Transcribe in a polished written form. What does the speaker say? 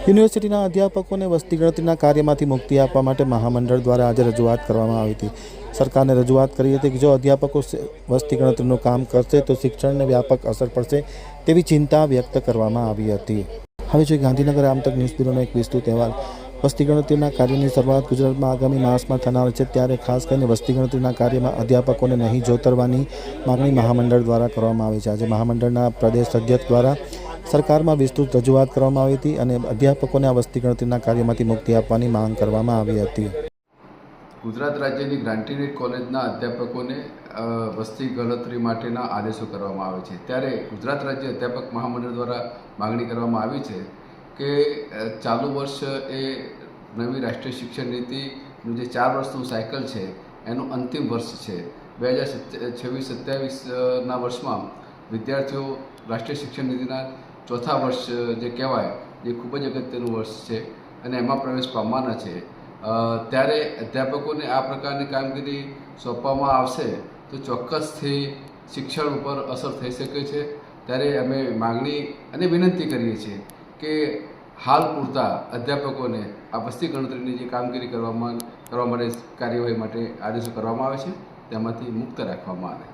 યુનિવર્સિટીના અધ્યાપકોને વસ્તી ગણતરીના કાર્યમાંથી મુક્તિ આપવા માટે મહામંડળ દ્વારા આજે રજૂઆત કરવામાં આવી હતી। સરકારને રજૂઆત કરી હતી કે જો અધ્યાપકો વસ્તી ગણતરીનું કામ કરશે તો શિક્ષણને વ્યાપક અસર પડશે તેવી ચિંતા વ્યક્ત કરવામાં આવી હતી। હવે જોઈએ ગાંધીનગર આમતક ન્યૂઝ બ્યુરોનો એક વિસ્તૃત અહેવાલ। વસ્તી ગણતરીના કાર્યની શરૂઆત ગુજરાતમાં આગામી માસમાં થનાર છે, ત્યારે ખાસ કરીને વસ્તી ગણતરીના કાર્યમાં અધ્યાપકોને નહીં જોતરવાની માગણી મહામંડળ દ્વારા કરવામાં આવી છે। આજે મહામંડળના પ્રદેશ અધ્યક્ષ દ્વારા સરકારમાં વિસ્તૃત રજૂઆત કરવામાં આવી હતી અને અધ્યાપકોને આ વસ્તી ગણતરીના કાર્યમાંથી મુક્તિ આપવાની માંગ કરવામાં આવી હતી। ગુજરાત રાજ્યની ગ્રાન્ટીનેટ કોલેજના અધ્યાપકોને વસ્તી ગણતરી માટેના આદેશો કરવામાં આવે છે, ત્યારે ગુજરાત રાજ્ય અધ્યાપક મહામંડળ દ્વારા માગણી કરવામાં આવી છે કે ચાલુ વર્ષ એ નવી રાષ્ટ્રીય શિક્ષણ નીતિનું જે 4 વર્ષનું સાયકલ છે એનું અંતિમ વર્ષ છે। 2026-27ના વર્ષમાં વિદ્યાર્થીઓ રાષ્ટ્રીય શિક્ષણ નીતિના ચોથા વર્ષ જે કહેવાય એ ખૂબ જ અગત્યનું વર્ષ છે અને એમાં પ્રવેશ પામવાના છે। ત્યારે અધ્યાપકોને આ પ્રકારની કામગીરી સોંપવામાં આવશે તો ચોક્કસથી શિક્ષણ ઉપર અસર થઈ શકે છે। ત્યારે અમે માગણી અને વિનંતી કરીએ છીએ કે હાલ પૂરતા અધ્યાપકોને આ વસ્તી ગણતરીની જે કામગીરી કરવા માટે કાર્યવાહી માટે આદેશો કરવામાં આવે છે તેમાંથી મુક્ત રાખવામાં આવે।